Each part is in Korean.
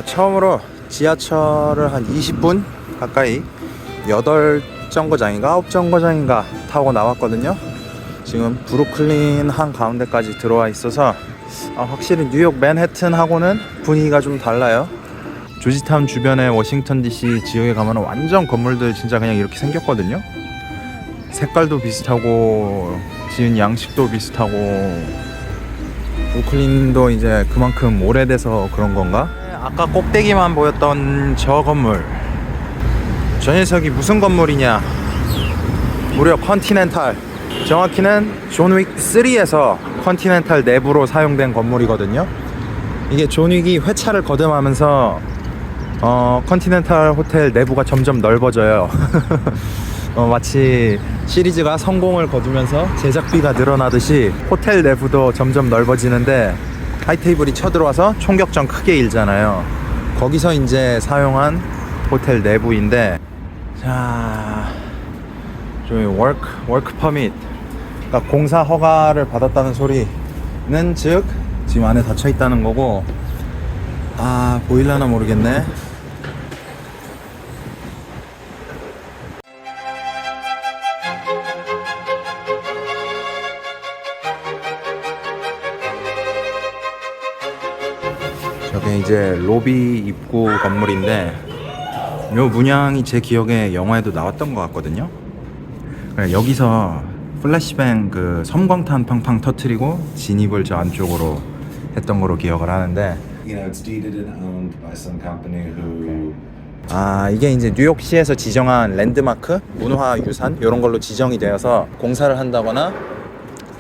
처음으로 지하철을 한 20분 가까이 8정거장인가 9정거장인가 타고 나왔거든요. 지금 브루클린 한가운데까지 들어와 있어서 확실히 뉴욕 맨해튼하고는 분위기가 좀 달라요. 조지타운 주변에 워싱턴 DC 지역에 가면 완전 건물들 진짜 그냥 이렇게 생겼거든요. 색깔도 비슷하고 지은 양식도 비슷하고, 브루클린도 이제 그만큼 오래돼서 그런 건가? 아까 꼭대기만 보였던 저 건물, 저 녀석이 무슨 건물이냐, 무려 컨티넨탈, 정확히는 존 윅 3에서 컨티넨탈 내부로 사용된 건물이거든요. 이게 존 윅이 회차를 거듭하면서 컨티넨탈 호텔 내부가 점점 넓어져요. 마치 시리즈가 성공을 거두면서 제작비가 늘어나듯이 호텔 내부도 점점 넓어지는데, 하이테이블이 쳐들어와서 총격전 크게 일잖아요. 거기서 이제 사용한 호텔 내부인데, 자, 좀 워크 퍼밋, 그러니까 공사 허가를 받았다는 소리는 즉 지금 안에 닫혀 있다는 거고, 보일라나 모르겠네. 저게 이제 로비 입구 건물인데, 요 문양이 제 기억에 영화에도 나왔던 것 같거든요. 여기서 플래시뱅 그 섬광탄 팡팡 터트리고 진입을 저 안쪽으로 했던 거로 기억을 하는데, It's deeded and owned by some company who 이게 이제 뉴욕시에서 지정한 랜드마크, 문화유산 이런 걸로 지정이 되어서 공사를 한다거나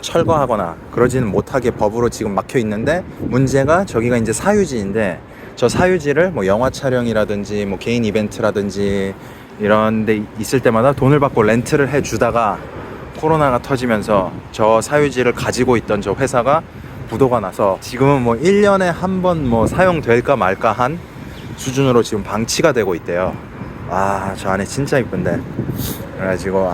철거하거나 그러지는 못하게 법으로 지금 막혀 있는데, 문제가 저기가 이제 사유지인데, 저 사유지를 뭐 영화 촬영이라든지 뭐 개인 이벤트라든지 이런 데 있을 때마다 돈을 받고 렌트를 해 주다가 코로나가 터지면서 저 사유지를 가지고 있던 저 회사가 부도가 나서 지금은 뭐 1년에 한 번 뭐 사용될까 말까 한 수준으로 지금 방치가 되고 있대요. 저 안에 진짜 이쁜데. 그래가지고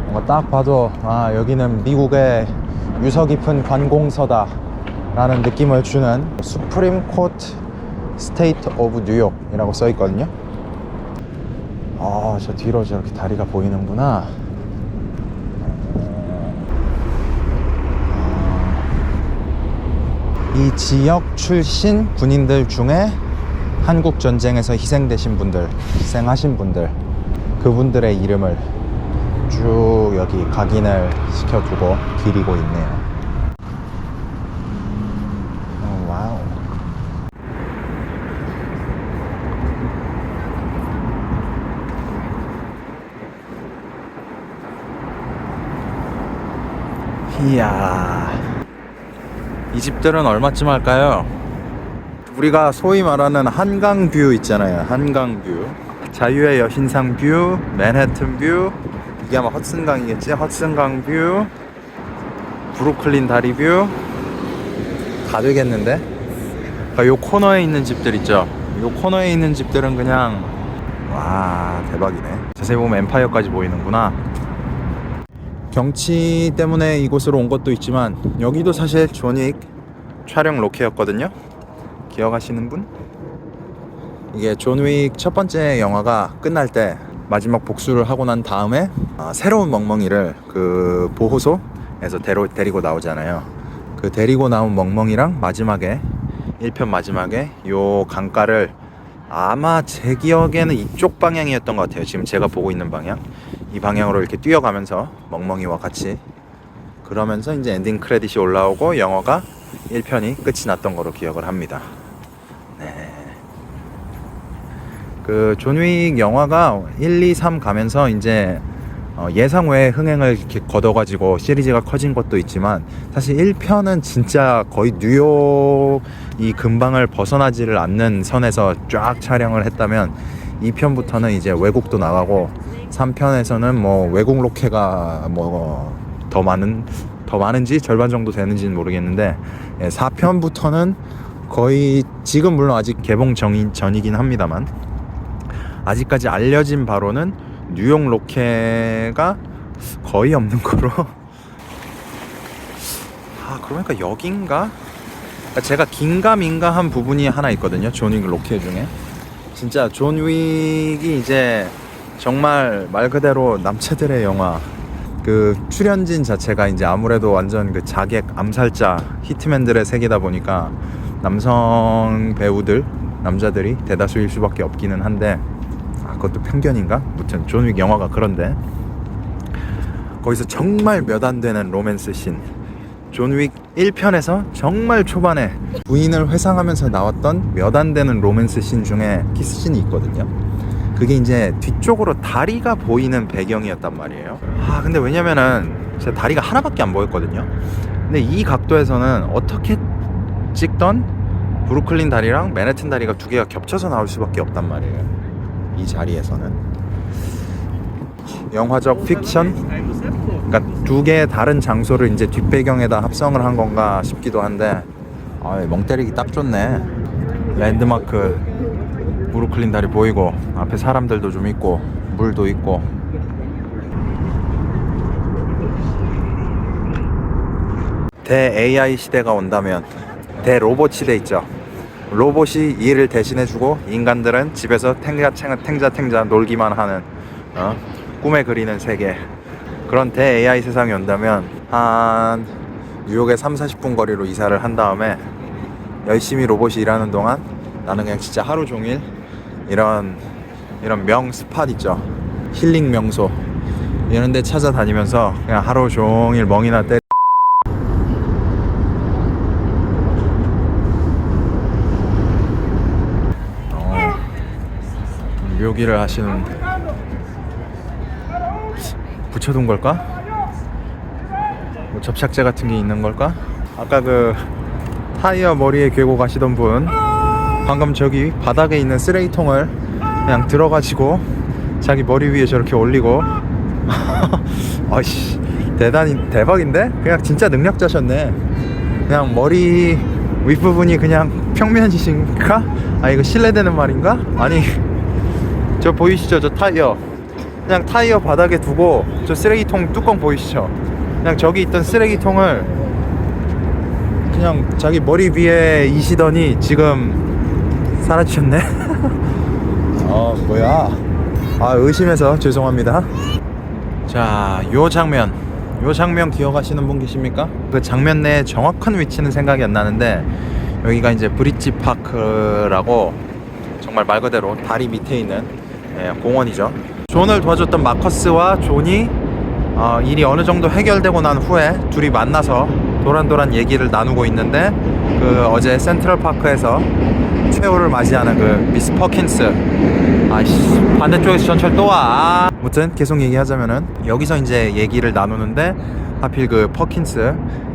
뭔가 딱 봐도 여기는 미국의 유서 깊은 관공서다 라는 느낌을 주는 수프림 코트 스테이트 오브 뉴욕 이라고 써 있거든요. 저 뒤로 저렇게 다리가 보이는구나. 이 지역 출신 군인들 중에 한국 전쟁에서 희생되신 분들, 희생하신 분들, 그분들의 이름을 쭉 여기 각인을 시켜두고 기리고 있네요. 와우. 이야, 이 집들은 얼마쯤 할까요? 우리가 소위 말하는 한강 뷰 있잖아요. 한강 뷰, 자유의 여신상 뷰, 맨해튼 뷰, 이게 아마 허슨강이겠지? 허슨강 뷰, 브루클린 다리 뷰 다 되겠는데? 요 코너에 있는 집들 있죠? 요 코너에 있는 집들은 그냥 와, 대박이네. 자세히 보면 엠파이어까지 보이는구나. 경치 때문에 이곳으로 온 것도 있지만, 여기도 사실 존 윅 촬영 로케였거든요. 기억하시는 분? 이게 존 윅 첫 번째 영화가 끝날 때 마지막 복수를 하고 난 다음에 새로운 멍멍이를 그 보호소에서 데리고 나오잖아요. 그 데리고 나온 멍멍이랑 마지막에 1편 마지막에 요 강가를, 아마 제 기억에는 이쪽 방향이었던 것 같아요. 지금 제가 보고 있는 방향, 이 방향으로 이렇게 뛰어가면서 멍멍이와 같이, 그러면서 이제 엔딩 크레딧이 올라오고 영화가 1편이 끝이 났던 거로 기억을 합니다. 그 존 윅 영화가 1, 2, 3 가면서 이제 예상 외의 흥행을 이렇게 거둬가지고 시리즈가 커진 것도 있지만, 사실 1편은 진짜 거의 뉴욕 이 근방을 벗어나지를 않는 선에서 쫙 촬영을 했다면, 2편부터는 이제 외국도 나가고, 3편에서는 뭐 외국 로케가 뭐 더 많은지 절반 정도 되는지는 모르겠는데, 4편부터는 거의, 지금 물론 아직 개봉 전이긴 합니다만, 아직까지 알려진 바로는 뉴욕 로케가 거의 없는 거로. 아, 그러니까 여긴가? 그러니까 제가 긴가민가한 부분이 하나 있거든요. 존 윅 로케 중에. 진짜 존 윅이 이제 정말 말 그대로 남체들의 영화. 그 출연진 자체가 이제 아무래도 완전 그 자객 암살자 히트맨들의 세계다 보니까 남성 배우들, 남자들이 대다수일 수밖에 없기는 한데, 아, 그것도 편견인가? 무튼 존 윅 영화가 그런데 거기서 정말 몇 안 되는 로맨스 씬, 존 윅 1편에서 정말 초반에 부인을 회상하면서 나왔던 몇 안 되는 로맨스 씬 중에 키스씬이 있거든요. 그게 이제 뒤쪽으로 다리가 보이는 배경이었단 말이에요. 아, 근데 왜냐면은 제 다리가 하나밖에 안 보였거든요. 근데 이 각도에서는 어떻게 찍던 브루클린 다리랑 맨해튼 다리가 두 개가 겹쳐서 나올 수밖에 없단 말이에요. 이 자리에서는 영화적 픽션, 그러니까 두 개의 다른 장소를 이제 뒷배경에다 합성을 한 건가 싶기도 한데, 아, 멍 때리기 딱 좋네. 랜드마크 브루클린 다리 보이고 앞에 사람들도 좀 있고 물도 있고. 대 AI 시대가 온다면 대 로봇 시대 있죠. 로봇이 일을 대신해주고 인간들은 집에서 탱자 놀기만 하는 꿈에 그리는 세계. 그런 대 AI 세상이 온다면 한 뉴욕의 3-40분 거리로 이사를 한 다음에 열심히 로봇이 일하는 동안 나는 그냥 진짜 하루 종일 이런 명 스팟 있죠, 힐링 명소, 이런 데 찾아다니면서 그냥 하루 종일 멍이나 때리. 묘기를 하시는, 붙여둔 걸까? 뭐 접착제 같은 게 있는 걸까? 아까 그 타이어 머리에 괴고 가시던 분, 방금 저기 바닥에 있는 쓰레기통을 그냥 들어가지고 자기 머리 위에 저렇게 올리고. 아이씨, 대박인데? 그냥 진짜 능력자셨네. 그냥 머리 윗부분이 그냥 평면이신가? 아, 이거 실례되는 말인가? 아니, 저 보이시죠? 저 타이어, 그냥 타이어 바닥에 두고 저 쓰레기통 뚜껑 보이시죠? 그냥 저기 있던 쓰레기통을 그냥 자기 머리 위에 이시더니 지금 사라지셨네. 뭐야. 아, 의심해서 죄송합니다. 자, 요 장면 기억하시는 분 계십니까? 그 장면 내 정확한 위치는 생각이 안 나는데, 여기가 이제 브릿지 파크라고 정말 말 그대로 다리 밑에 있는 공원이죠. 존을 도와줬던 마커스와 존이 일이 어느 정도 해결되고 난 후에 둘이 만나서 도란도란 얘기를 나누고 있는데, 그 어제 센트럴파크에서 최후를 맞이하는 그 미스 퍼킨스, 아이씨, 반대쪽에서 전철 또 와. 아무튼 계속 얘기하자면은 여기서 이제 얘기를 나누는데, 하필 그 퍼킨스,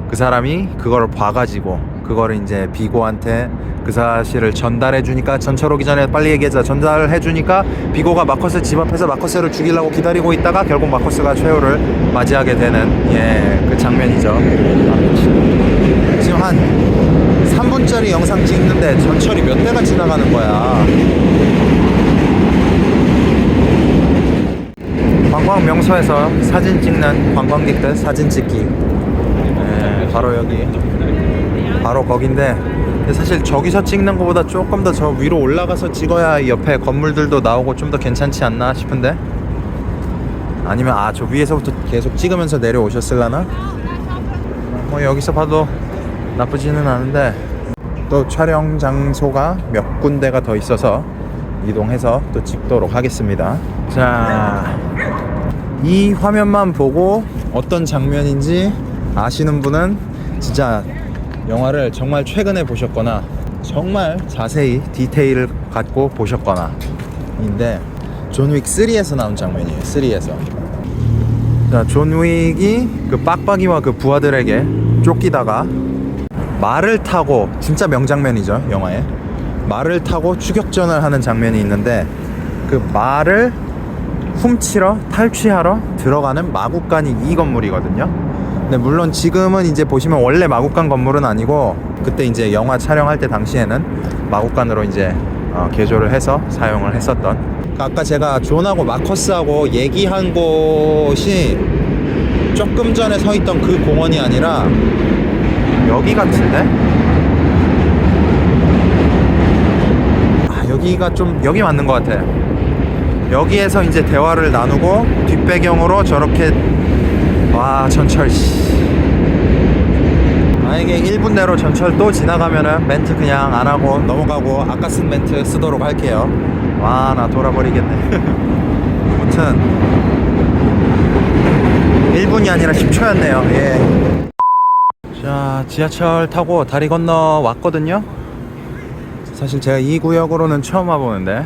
그 사람이 그거를 봐가지고 그거를 이제 비고한테 그 사실을 전달해 주니까, 전철 오기 전에 빨리 얘기하자, 전달을 해 주니까 비고가 마커스 집 앞에서 마커스를 죽이려고 기다리고 있다가 결국 마커스가 최후를 맞이하게 되는, 그 장면이죠. 지금 한 3분짜리 영상 찍는데 전철이 몇 대가 지나가는 거야. 관광 명소에서 사진 찍는 관광객들 사진 찍기. 바로 여기, 바로 거긴데, 사실 저기서 찍는 것보다 조금 더 저 위로 올라가서 찍어야 옆에 건물들도 나오고 좀 더 괜찮지 않나 싶은데, 아니면 저 위에서부터 계속 찍으면서 내려오셨을라나? 뭐 여기서 봐도 나쁘지는 않은데, 또 촬영 장소가 몇 군데가 더 있어서 이동해서 또 찍도록 하겠습니다. 자, 이 화면만 보고 어떤 장면인지 아시는 분은 진짜 영화를 정말 최근에 보셨거나 정말 자세히 디테일을 갖고 보셨거나 인데, 존 윅 3에서 나온 장면이에요. 3에서. 자, 존 윅이 그 빡빡이와 그 부하들에게 쫓기다가 말을 타고, 진짜 명장면이죠, 영화에. 말을 타고 추격전을 하는 장면이 있는데, 그 말을 훔치러 탈취하러 들어가는 마구간이 이 건물이거든요. 근데 물론 지금은 이제 보시면 원래 마구간 건물은 아니고, 그때 이제 영화 촬영할 때 당시에는 마구간으로 이제 개조를 해서 사용을 했었던. 아까 제가 존하고 마커스하고 얘기한 곳이 조금 전에 서 있던 그 공원이 아니라 여기 같은데? 아, 여기가 좀 여기 맞는 것 같아. 여기에서 이제 대화를 나누고 뒷배경으로 저렇게 와 전철 만약에 1분 내로 전철 또 지나가면은 멘트 그냥 안 하고 넘어가고 아까 쓴 멘트 쓰도록 할게요. 와 나 돌아버리겠네. 아무튼 1분이 아니라 10초였네요. 예. 자 지하철 타고 다리 건너 왔거든요. 사실 제가 이 구역으로는 처음 와보는데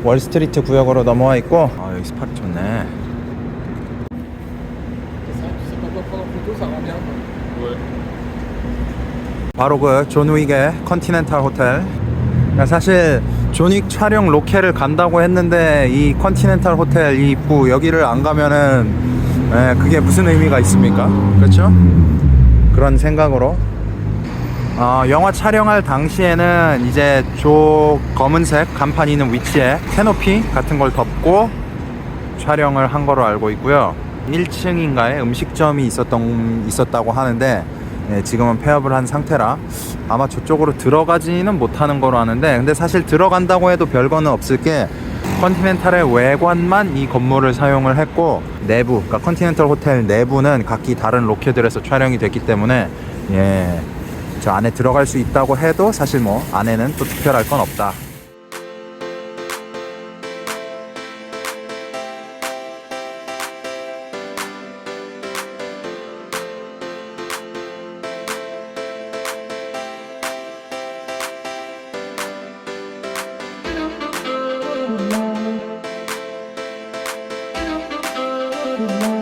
월스트리트 구역으로 넘어와 있고 아 여기 스팟 좋네. 바로 그 존 윅의 컨티넨탈 호텔. 그러니까 사실 존 윅 촬영 로케를 간다고 했는데 이 컨티넨탈 호텔 이 입구 여기를 안 가면은 그게 무슨 의미가 있습니까? 그렇죠? 그런 생각으로 영화 촬영할 당시에는 이제 검은색 간판 있는 위치에 캐노피 같은 걸 덮고 촬영을 한 거로 알고 있고요. 1층인가에 음식점이 있었다고 하는데 지금은 폐업을 한 상태라 아마 저쪽으로 들어가지는 못하는 거로 아는데, 근데 사실 들어간다고 해도 별거는 없을 게 컨티넨탈의 외관만 이 건물을 사용을 했고 내부, 그러니까 컨티넨탈 호텔 내부는 각기 다른 로케들에서 촬영이 됐기 때문에 저 안에 들어갈 수 있다고 해도 사실 뭐 안에는 또 특별할 건 없다. Thank you.